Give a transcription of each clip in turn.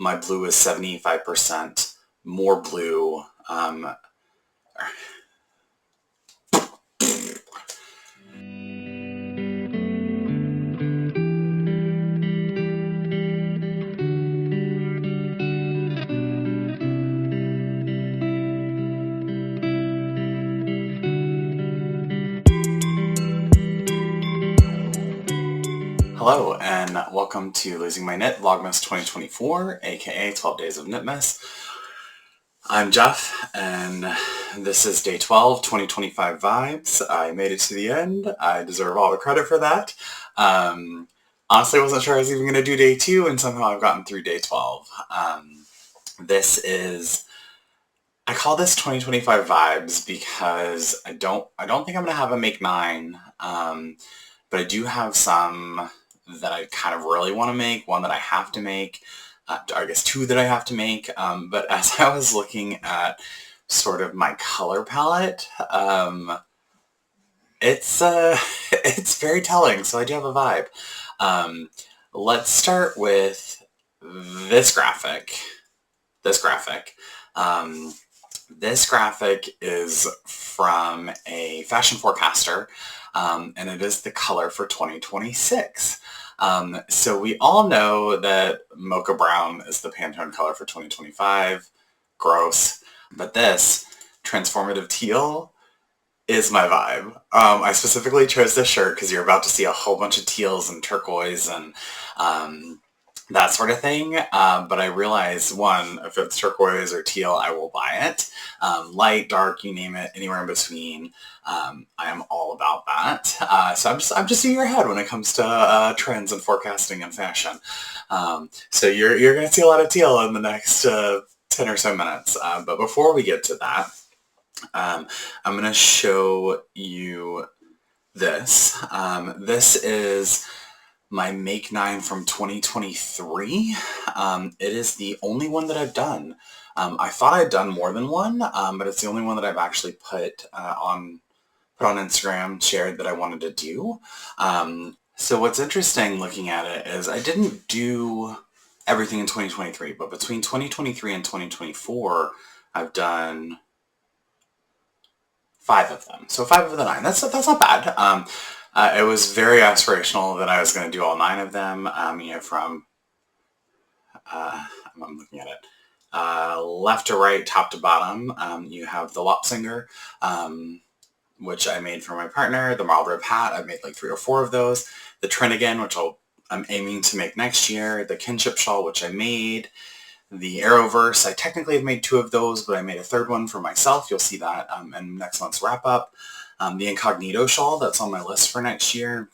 my blue is 75% more blue. Hello, and welcome to Losing My Knit Vlogmas 2024, aka 12 Days of Knitmas. I'm Jeff, and this is day 12, 2025 vibes. I made it to the end. I deserve all the credit for that. Honestly, I wasn't sure I was even going to do day 2, and somehow I've gotten through day 12. I call this 2025 vibes because I don't think I'm going to have a make 9, but I do have some that I kind of really want to make, one that I have to make, I guess 2 that I have to make, but as I was looking at sort of my color palette, it's very telling, so I do have a vibe. Let's start with this graphic. This graphic is from a fashion forecaster, and it is the color for 2026. So we all know that mocha brown is the Pantone color for 2025. Gross. But this transformative teal is my vibe. I specifically chose this shirt because you're about to see a whole bunch of teals and turquoise and that sort of thing, but I realized, one, if it's turquoise or teal, I will buy it. Light, dark, you name it, anywhere in between. I am all about that. So I'm just in your head when it comes to trends and forecasting and fashion. So you're going to see a lot of teal in the next 10 or so minutes. But before we get to that, I'm going to show you this. This is my Make 9 from 2023. It is the only one that I've done. I thought I'd done more than one, but it's the only one that I've actually put on Instagram, shared that I wanted to do. So what's interesting looking at it is I didn't do everything in 2023, but between 2023 and 2024, I've done 5 of them. So 5 of the 9. That's not bad. It was very aspirational that I was going to do all 9 of them, from, I'm looking at it, left to right, top to bottom. You have the Lopsinger, which I made for my partner, the Marlboro hat. I've made like 3 or 4 of those. The Trinigan, which I'm aiming to make next year. The Kinship shawl, which I made. The Arrowverse, I technically have made 2 of those, but I made a 3rd one for myself. You'll see that in next month's wrap-up. The Incognito shawl, that's on my list for next year.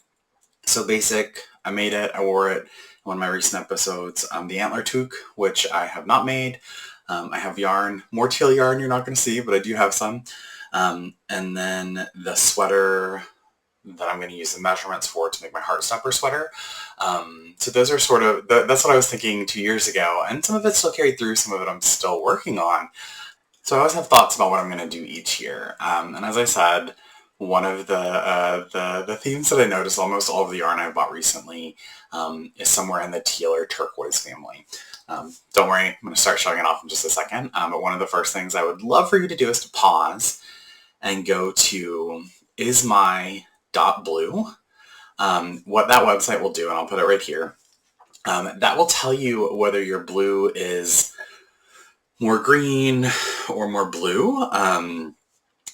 So basic, I made it, I wore it in one of my recent episodes. The Antler Toque, which I have not made. I have yarn, more teal yarn you're not going to see, but I do have some. And then the sweater that I'm going to use the measurements for to make my Heartstopper sweater. So those are sort of, that's what I was thinking 2 years ago, and some of it still carried through, some of it I'm still working on. So I always have thoughts about what I'm going to do each year. And as I said, one of the themes that I noticed, almost all of the yarn I've bought recently is somewhere in the teal or turquoise family. Don't worry, I'm going to start showing it off in just a second. But one of the first things I would love for you to do is to pause and go to ismy.blue. What that website will do, and I'll put it right here, that will tell you whether your blue is more green or more blue.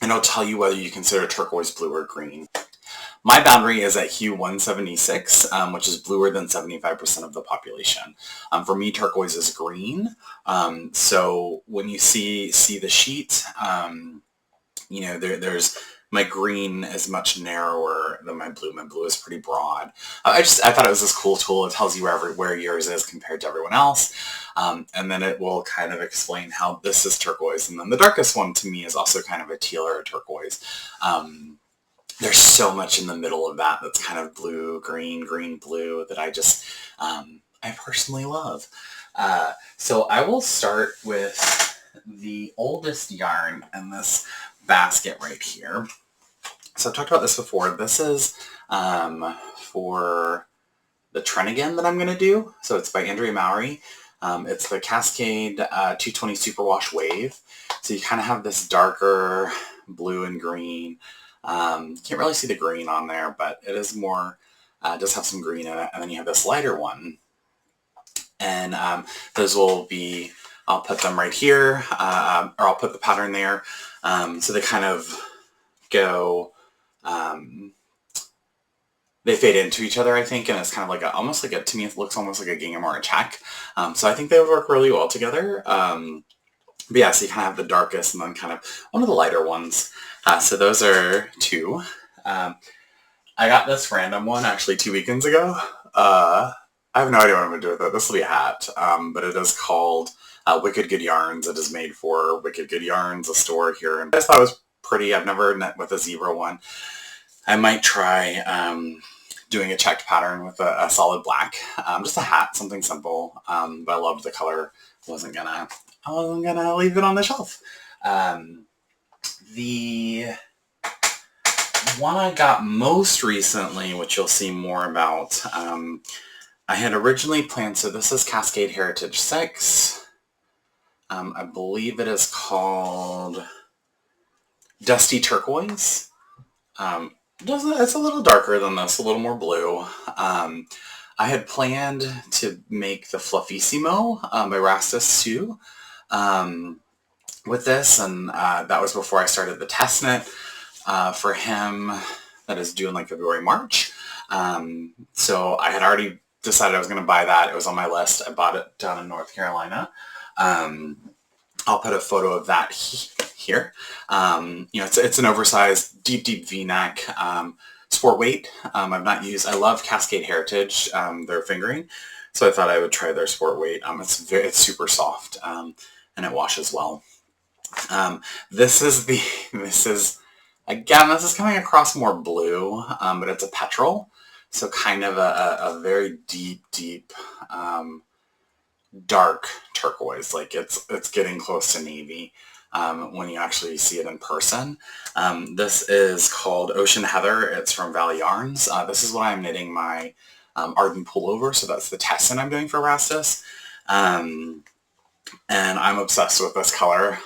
And it'll tell you whether you consider turquoise blue or green. My boundary is at hue 176, which is bluer than 75% of the population. For me, turquoise is green. So when you see the sheet, there's my green is much narrower than my blue. My blue is pretty broad. I thought it was this cool tool. It tells you where yours is compared to everyone else. And then it will kind of explain how this is turquoise. And then the darkest one to me is also kind of a teal or a turquoise. There's so much in the middle of that that's kind of blue, green, blue that I personally love. So I will start with the oldest yarn in this basket right here. So I've talked about this before. This is for the Trinigan that I'm going to do. So it's by Andrea Mowry. It's the Cascade 220 Superwash Wave. So you kind of have this darker blue and green. Can't really see the green on there, but it is more, does have some green in it. And then you have this lighter one. And those will be, I'll put them right here, or I'll put the pattern there. So they kind of go, they fade into each other, I think, and it's kind of like almost like to me, it looks almost like a gingham or a check. So I think they would work really well together. But yeah, so you kind of have the darkest and then kind of one of the lighter ones. So those are two. I got this random one actually 2 weekends ago. I have no idea what I'm going to do with it. This will be a hat, but it is called Wicked Good Yarns. It is made for Wicked Good Yarns, a store here. And I just thought it was pretty. I've never knit with a zebra one. I might try doing a checked pattern with a solid black. Just a hat, something simple. But I loved the color. I wasn't gonna leave it on the shelf. The one I got most recently, which you'll see more about, I had originally planned, so this is Cascade Heritage 6. I believe it is called Dusty Turquoise. It's a little darker than this, a little more blue. I had planned to make the Fluffissimo by Rastus too with this, and that was before I started the test knit for him that is due in like February, March. So I had already decided I was going to buy that. It was on my list. I bought it down in North Carolina. I'll put a photo of that here. It's an oversized, deep V-neck, sport weight. I love Cascade Heritage, their fingering, so I thought I would try their sport weight. It's super soft, and it washes well. This is coming across more blue, but it's a petrol, so kind of a very deep, dark turquoise. Like it's getting close to navy when you actually see it in person. This is called Ocean Heather. It's from Valley Yarns. This is what I'm knitting my Arden pullover, so that's the testing I'm doing for Rastus. And I'm obsessed with this color.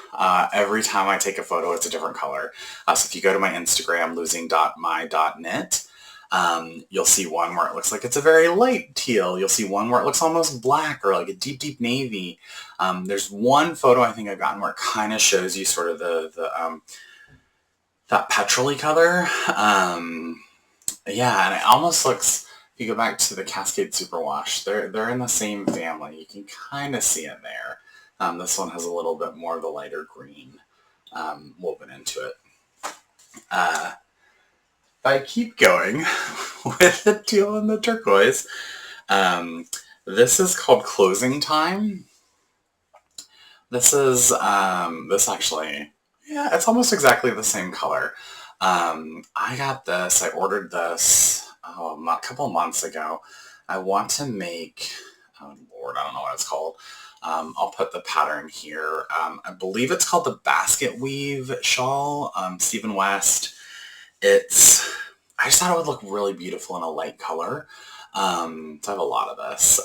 Every time I take a photo, it's a different color. So if you go to my Instagram, losing.my.knit, you'll see one where it looks like it's a very light teal. You'll see one where it looks almost black or like a deep navy. There's one photo I think I've gotten where it kind of shows you sort of that petrol-y color. Yeah, and it almost looks, if you go back to the Cascade Superwash, they're in the same family. You can kind of see it there. This one has a little bit more of the lighter green woven into it. If I keep going with the teal and the turquoise, this is called Closing Time. This is, it's almost exactly the same color. I got this, I ordered this a couple of months ago. I want to make, oh Lord, I don't know what it's called. I'll put the pattern here. I believe it's called the Basket Weave Shawl, Stephen West. I just thought it would look really beautiful in a light color. So I have a lot of this.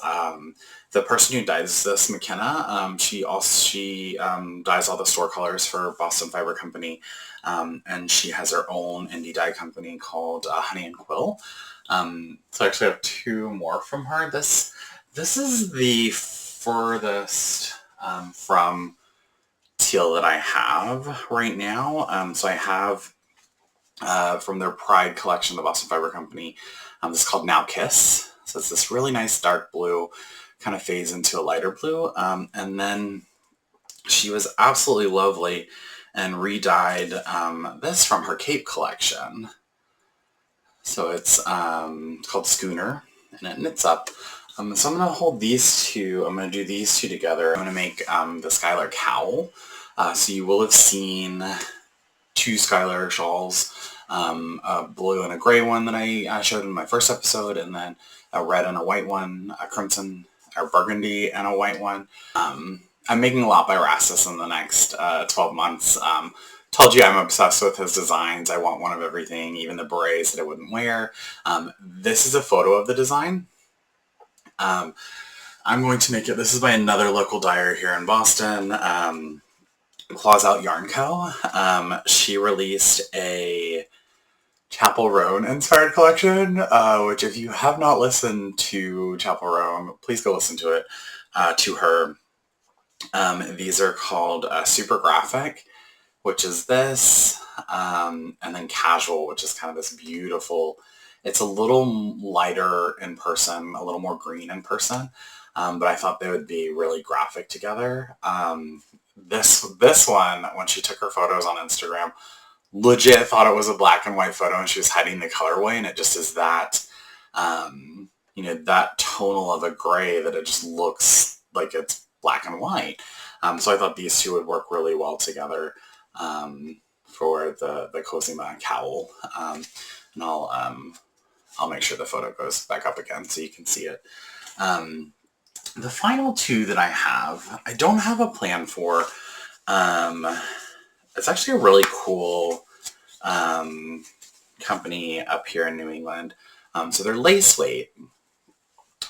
The person who dyes this, McKenna, she dyes all the store colors for Boston Fiber Company, and she has her own Indy dye company called Honey and Quill. So I actually have two more from her. This is the furthest from teal that I have right now. So I have from their Pride collection, the Boston Fiber Company. This is called Now Kiss. So it's this really nice dark blue, kind of fades into a lighter blue. And then she was absolutely lovely and re-dyed this from her Cape collection. So it's called Schooner, and it knits up. So I'm going to hold these two. I'm going to do these two together. I'm going to make the Skylar cowl. So you will have seen two Skylar shawls, a blue and a gray one that I showed in my first episode, and then a red and a white one, a crimson or burgundy and a white one. I'm making a lot by Rastus in the next 12 months. Told you I'm obsessed with his designs. I want one of everything, even the berets that I wouldn't wear. This is a photo of the design. I'm going to make it, this is by another local dyer here in Boston, Claws Out Yarn Co. She released a Chapel Roan inspired collection, which if you have not listened to Chapel Roan, please go listen to it, to her. These are called Super Graphic, which is this, and then Casual, which is kind of this beautiful, it's a little lighter in person, a little more green in person, but I thought they would be really graphic together. This one, when she took her photos on Instagram, legit thought it was a black and white photo and she was hiding the colorway, and it just is that, that tonal of a gray that it just looks like it's black and white. So I thought these two would work really well together for the Cosima cowl. And I'll make sure the photo goes back up again so you can see it. The final two that I have, I don't have a plan for. It's actually a really cool company up here in New England. So they're lace weight,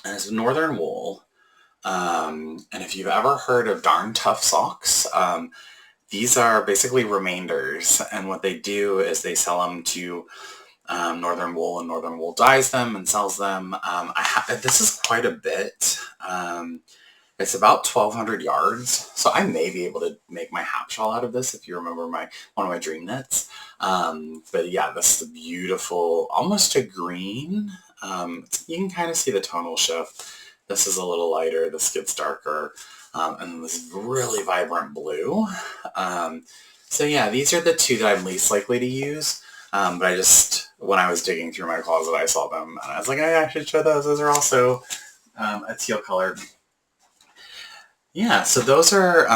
and it's northern wool. And if you've ever heard of Darn Tough Socks, these are basically remainders, and what they do is they sell them to Northern Wool, and Northern Wool dyes them and sells them. This is quite a bit. It's about 1,200 yards, so I may be able to make my half shawl out of this if you remember one of my dream knits. But yeah, this is a beautiful, almost a green. You can kind of see the tonal shift. This is a little lighter, this gets darker, and then this really vibrant blue. So yeah, these are the two that I'm least likely to use. But when I was digging through my closet, I saw them, and I was like, I should show those. Those are also a teal color. Yeah, so those are,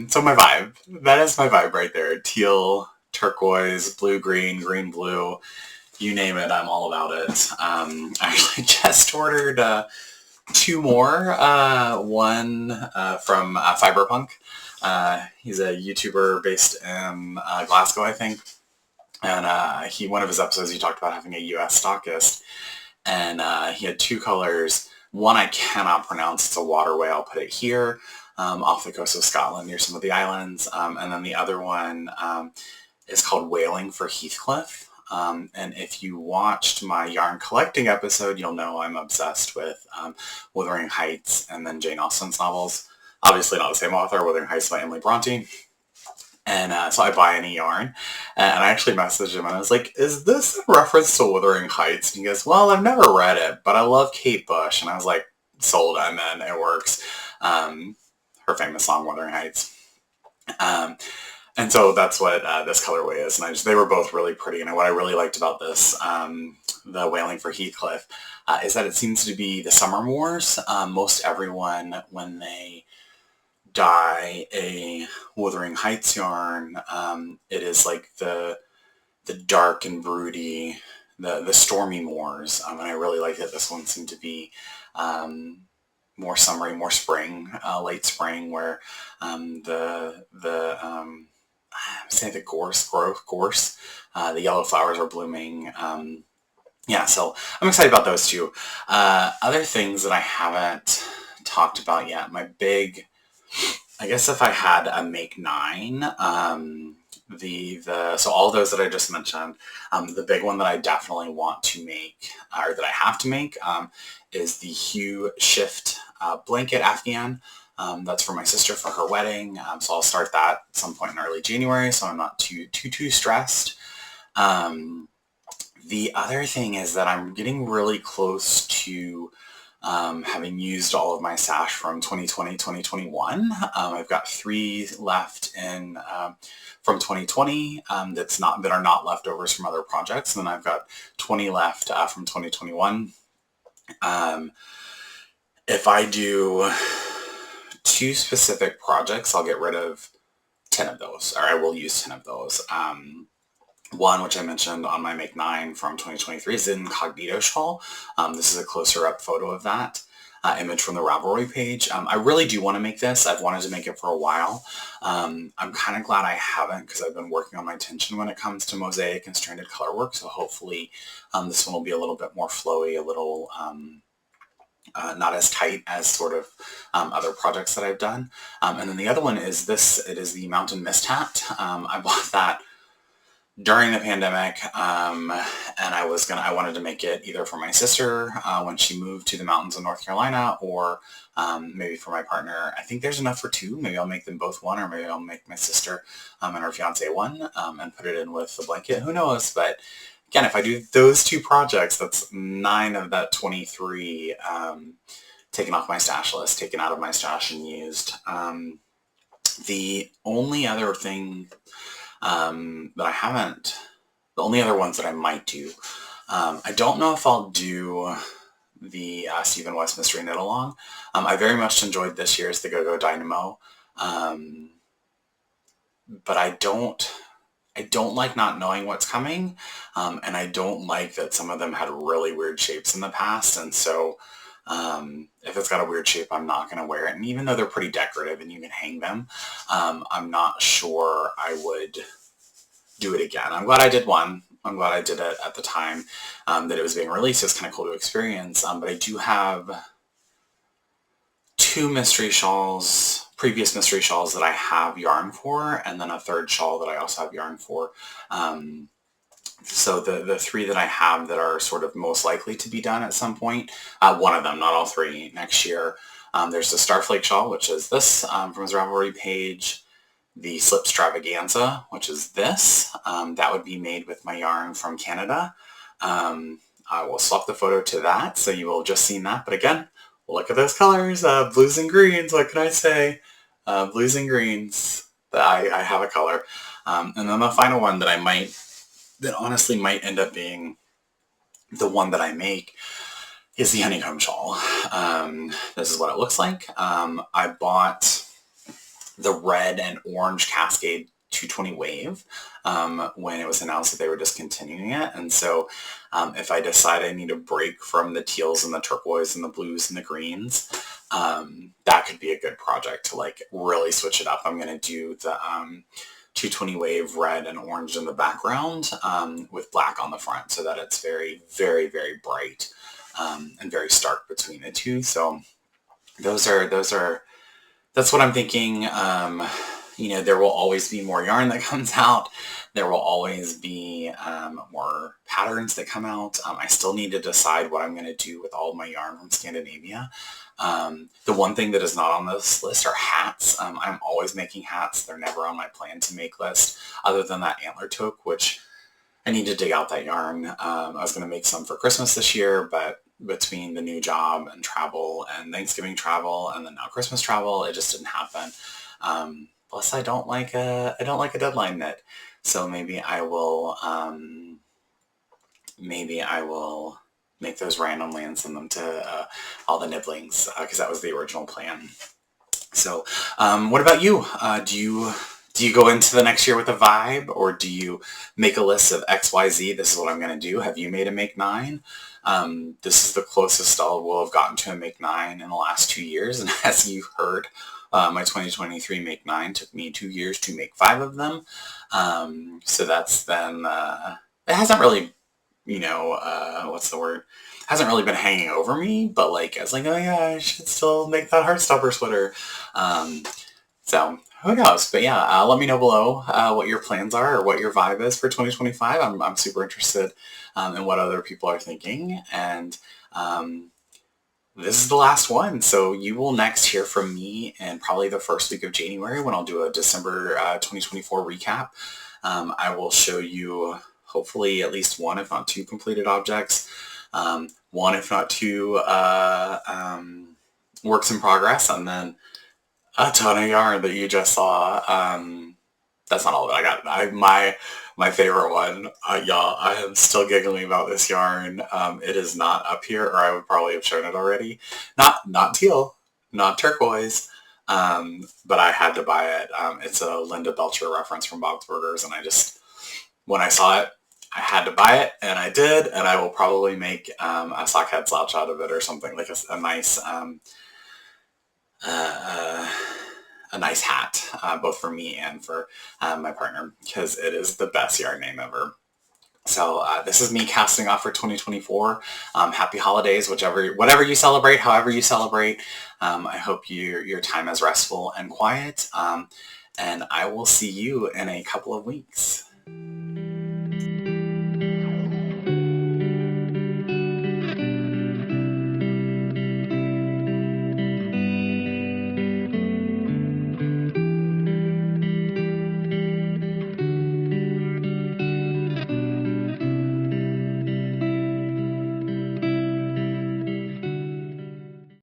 so my vibe. That is my vibe right there. Teal, turquoise, blue, green, green, blue. You name it, I'm all about it. I actually just ordered two more. One from Fiberpunk. He's a YouTuber based in Glasgow, I think. And one of his episodes, he talked about having a US stockist. And he had two colors. One I cannot pronounce. It's a waterway. I'll put it here off the coast of Scotland near some of the islands. And then the other one is called Whaling for Heathcliff. And if you watched my yarn collecting episode, you'll know I'm obsessed with Wuthering Heights and then Jane Austen's novels. Obviously not the same author, Wuthering Heights by Emily Bronte. And so I buy any yarn, and I actually messaged him, and I was like, is this a reference to Wuthering Heights? And he goes, well, I've never read it, but I love Kate Bush. And I was like, sold, I'm in, it works. Her famous song, Wuthering Heights. And so that's what this colorway is. And they were both really pretty. And what I really liked about this, the Whaling for Heathcliff, is that it seems to be the summer wars. Most everyone, when they dye a Wuthering Heights yarn, it is like the dark and broody, the stormy moors, and I really like that this one seemed to be more summery, more spring, late spring, where the yellow flowers are blooming. Yeah, so I'm excited about those two. Other things that I haven't talked about yet, I guess if I had a make 9, so all those that I just mentioned, the big one that I definitely want to make, or that I have to make, is the Hue Shift blanket Afghan. That's for my sister for her wedding, so I'll start that at some point in early January, so I'm not too stressed. The other thing is that I'm getting really close to having used all of my stash from 2020, 2021. I've got 3 left from 2020 that are not leftovers from other projects, and then I've got 20 left from 2021. If I do 2 specific projects, I'll get rid of 10 of those, or I will use 10 of those. One, which I mentioned on my Make 9 from 2023, is the Incognito shawl. This is a closer up photo of that image from the Ravelry page. I really do want to make this. I've wanted to make it for a while. I'm kind of glad I haven't, because I've been working on my tension when it comes to mosaic and stranded color work. So hopefully this one will be a little bit more flowy, a little not as tight as sort of other projects that I've done. And then the other one is this. It is the Mountain Mist hat. I bought that during the pandemic, and I wanted to make it either for my sister when she moved to the mountains of North Carolina, or maybe for my partner. I think there's enough for two. Maybe I'll make them both one, or maybe I'll make my sister and her fiance one, and put it in with the blanket. Who knows? But again, if I do those two projects, that's 9 of that 23 taken off my stash list, taken out of my stash and used. The only other thing that I haven't, the only other ones that I might do, I don't know if I'll do the Stephen West Mystery Knit Along. I very much enjoyed this year's The Go-Go Dynamo, but I don't like not knowing what's coming, and I don't like that some of them had really weird shapes in the past, and so if it's got a weird shape, I'm not going to wear it. And even though they're pretty decorative and you can hang them, I'm not sure I would do it again. I'm glad I did one. I'm glad I did it at the time that it was being released. It's kind of cool to experience. But I do have 2 mystery shawls, previous mystery shawls that I have yarn for, and then a 3rd shawl that I also have yarn for. So the 3 that I have that are sort of most likely to be done at some point, one of them, not all 3, next year. There's the Starflake shawl, which is this from his Ravelry page. The Slip Stravaganza, which is this. That would be made with my yarn from Canada. I will swap the photo to that, so you will have just seen that. But again, look at those colors, blues and greens. What can I say? Blues and greens. I have a color. And then the final one that honestly might end up being the one that I make is the honeycomb shawl. This is what it looks like. I bought the red and orange Cascade 220 wave when it was announced that they were discontinuing it. And so if I decide I need a break from the teals and the turquoise and the blues and the greens, that could be a good project to like really switch it up. I'm going to do the 220 wave red and orange in the background with black on the front, so that it's very, very, very bright and very stark between the two. So that's what I'm thinking. There will always be more yarn that comes out. There will always be more patterns that come out. I still need to decide what I'm going to do with all of my yarn from Scandinavia. The one thing that is not on this list are hats. I'm always making hats. They're never on my plan to make list, other than that antler toque, which I need to dig out that yarn. I was going to make some for Christmas this year, but between the new job and travel and Thanksgiving travel and then now Christmas travel, it just didn't happen. Plus, I don't like a deadline knit, so maybe I will make those randomly and send them to all the nibblings, because that was the original plan. So, what about you? Do you go into the next year with a vibe, or do you make a list of X, Y, Z? This is what I'm going to do. Have you made a Make 9? This is the closest I will have gotten to a Make 9 in the last 2 years. And as you heard, my 2023 Make 9 took me 2 years to make 5 of them. So that's been, it hasn't really, what's the word? Hasn't really been hanging over me, but like, I was like, oh yeah, I should still make that Heartstopper sweater. So who knows? But yeah, let me know below what your plans are or what your vibe is for 2025. I'm super interested in what other people are thinking. And this is the last one. So you will next hear from me in probably the first week of January, when I'll do a December 2024 recap. I will show you hopefully at least 1, if not 2 completed objects. 1, if not 2 works in progress, and then a ton of yarn that you just saw. That's not all of it. I got my favorite one. Y'all, I am still giggling about this yarn. It is not up here, or I would probably have shown it already. Not teal, not turquoise, but I had to buy it. It's a Linda Belcher reference from Bob's Burgers, and when I saw it, I had to buy it, and I did, and I will probably make a sock head slouch out of it, or something like a nice hat, both for me and for my partner, because it is the best yarn name ever. So this is me casting off for 2024. Happy holidays, whatever you celebrate, however you celebrate. I hope your time is restful and quiet. And I will see you in a couple of weeks.